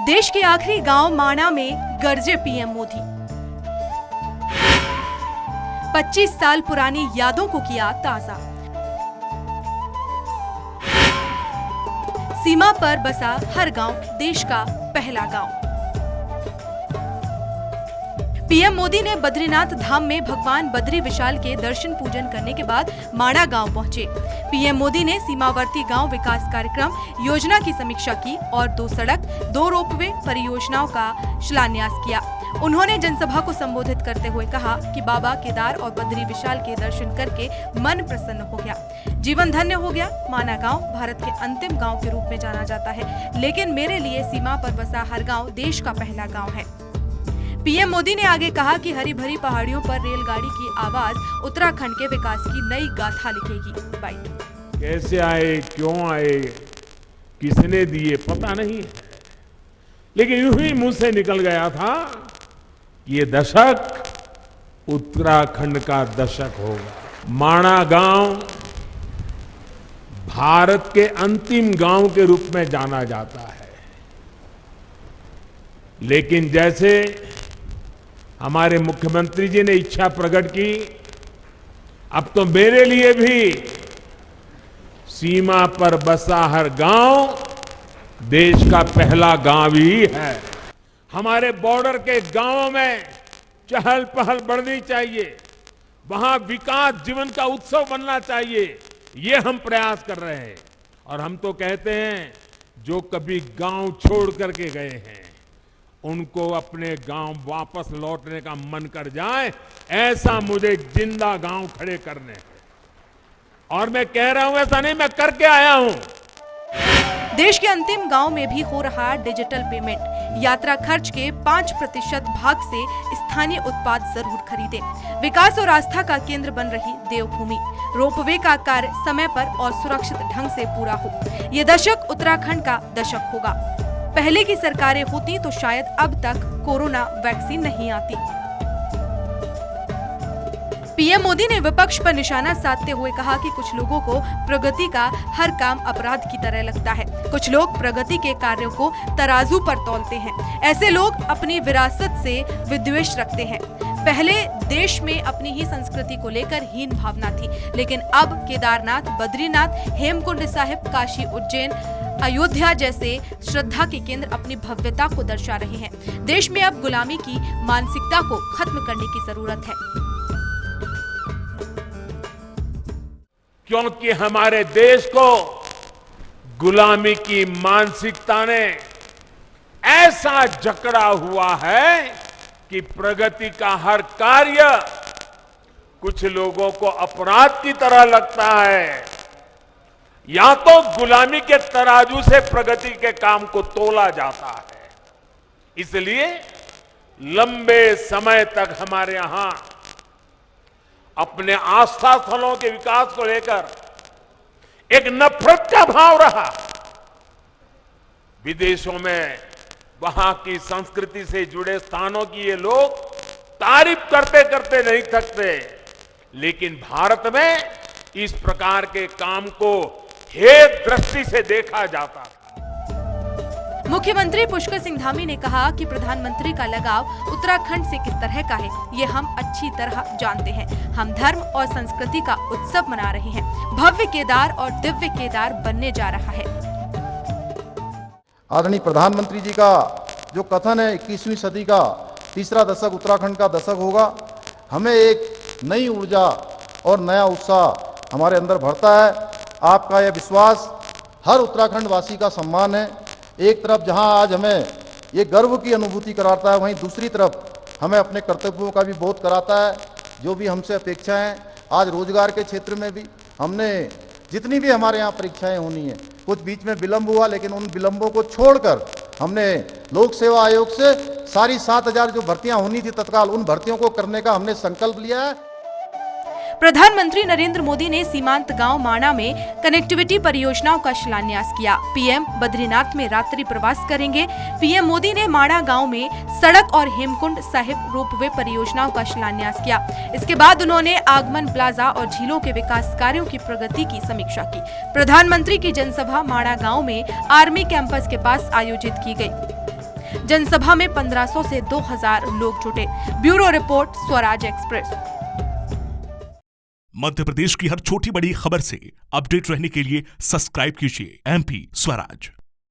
देश के आखिरी गांव माणा में गरजे पीएम मोदी। 25 साल पुरानी यादों को किया ताजा। सीमा पर बसा हर गांव देश का पहला गांव। पीएम मोदी ने बद्रीनाथ धाम में भगवान बद्री विशाल के दर्शन पूजन करने के बाद माणा गांव पहुंचे। पीएम मोदी ने सीमावर्ती गांव विकास कार्यक्रम योजना की समीक्षा की और 2 सड़क, 2 रोपवे परियोजनाओं का शिलान्यास किया। उन्होंने जनसभा को संबोधित करते हुए कहा कि बाबा केदार और बद्री विशाल के दर्शन करके मन प्रसन्न हो गया, जीवन धन्य हो गया। माणा गांव भारत के अंतिम गांव के रूप में जाना जाता है, लेकिन मेरे लिए सीमा पर बसा हर गांव देश का पहला गांव है। पीएम मोदी ने आगे कहा कि हरी भरी पहाड़ियों पर रेलगाड़ी की आवाज उत्तराखंड के विकास की नई गाथा लिखेगी। बाइट। कैसे आए, क्यों आए, किसने दिए पता नहीं है, लेकिन यूं ही मुंह से निकल गया था कि ये दशक उत्तराखंड का दशक होगा। माणा गांव भारत के अंतिम गांव के रूप में जाना जाता है, लेकिन जैसे हमारे मुख्यमंत्री जी ने इच्छा प्रकट की, अब तो मेरे लिए भी सीमा पर बसा हर गांव देश का पहला गांव ही है। हमारे बॉर्डर के गांवों में चहल पहल बढ़नी चाहिए, वहां विकास जीवन का उत्सव बनना चाहिए, ये हम प्रयास कर रहे हैं। और हम तो कहते हैं जो कभी गांव छोड़ करके गए हैं उनको अपने गांव वापस लौटने का मन कर जाए, ऐसा मुझे जिंदा गांव खड़े करने हैं। और मैं कह रहा हूं ऐसा नहीं, मैं करके आया हूं। देश के अंतिम गांव में भी हो रहा डिजिटल पेमेंट। यात्रा खर्च के 5% भाग से स्थानीय उत्पाद जरूर खरीदें। विकास और आस्था का केंद्र बन रही देवभूमि। रोपवे का कार्य समय पर और सुरक्षित ढंग से पूरा हो। ये दशक उत्तराखंड का दशक होगा। पहले की सरकारें होती तो शायद अब तक कोरोना वैक्सीन नहीं आती। पीएम मोदी ने विपक्ष पर निशाना साधते हुए कहा कि कुछ लोगों को प्रगति का हर काम अपराध की तरह लगता है। कुछ लोग प्रगति के कार्यों को तराजू पर तौलते हैं। ऐसे लोग अपनी विरासत से विद्वेष रखते हैं। पहले देश में अपनी ही संस्कृति को लेकर हीन भावना थी, लेकिन अब केदारनाथ, बद्रीनाथ, हेमकुंड साहिब, काशी, उज्जैन, अयोध्या जैसे श्रद्धा के केंद्र अपनी भव्यता को दर्शा रहे हैं। देश में अब गुलामी की मानसिकता को खत्म करने की जरूरत है, क्योंकि हमारे देश को गुलामी की मानसिकता ने ऐसा जकड़ा हुआ है कि प्रगति का हर कार्य कुछ लोगों को अपराध की तरह लगता है। या तो गुलामी के तराजू से प्रगति के काम को तोला जाता है। इसलिए लंबे समय तक हमारे यहां अपने आस्था स्थलों के विकास को लेकर एक नफरत का भाव रहा। विदेशों में वहां की संस्कृति से जुड़े स्थानों की ये लोग तारीफ करते करते नहीं थकते, लेकिन भारत में इस प्रकार के काम को हेय दृष्टि से देखा जाता था। मुख्यमंत्री पुष्कर सिंह धामी ने कहा कि प्रधानमंत्री का लगाव उत्तराखंड से किस तरह का है, ये हम अच्छी तरह जानते हैं। हम धर्म और संस्कृति का उत्सव मना रहे हैं। भव्य केदार और दिव्य केदार बनने जा रहा है। आदरणीय प्रधानमंत्री जी का जो कथन है 21वीं सदी का तीसरा दशक उत्तराखंड का दशक होगा, हमें एक नई ऊर्जा और नया उत्साह हमारे अंदर भरता है। आपका यह विश्वास हर उत्तराखंड वासी का सम्मान है। एक तरफ जहां आज हमें ये गर्व की अनुभूति कराता है, वहीं दूसरी तरफ हमें अपने कर्तव्यों का भी बोध कराता है। जो भी हमसे अपेक्षाएं आज रोजगार के क्षेत्र में भी हमने जितनी भी हमारे यहाँ परीक्षाएं होनी है, कुछ बीच में विलंब हुआ, लेकिन उन विलंबों को छोड़कर हमने लोक सेवा आयोग से सारी 7,000 जो भर्तियां होनी थी तत्काल, उन भर्तियों को करने का हमने संकल्प लिया है। प्रधानमंत्री नरेंद्र मोदी ने सीमांत गांव माणा में कनेक्टिविटी परियोजनाओं का शिलान्यास किया। पीएम बद्रीनाथ में रात्रि प्रवास करेंगे। पीएम मोदी ने माणा गांव में सड़क और हेमकुंड साहिब रोपवे परियोजनाओं का शिलान्यास किया। इसके बाद उन्होंने आगमन प्लाजा और झीलों के विकास कार्यों की प्रगति की समीक्षा की। प्रधानमंत्री की जनसभा माणा गाँव में आर्मी कैंपस के पास आयोजित की गयी। जनसभा में 1500 से 2000 लोग जुटे। Bureau report, Swaraj express. Madhya Pradesh की हर छोटी बड़ी खबर से अपडेट रहने के लिए सब्सक्राइब कीजिए MP स्वराज।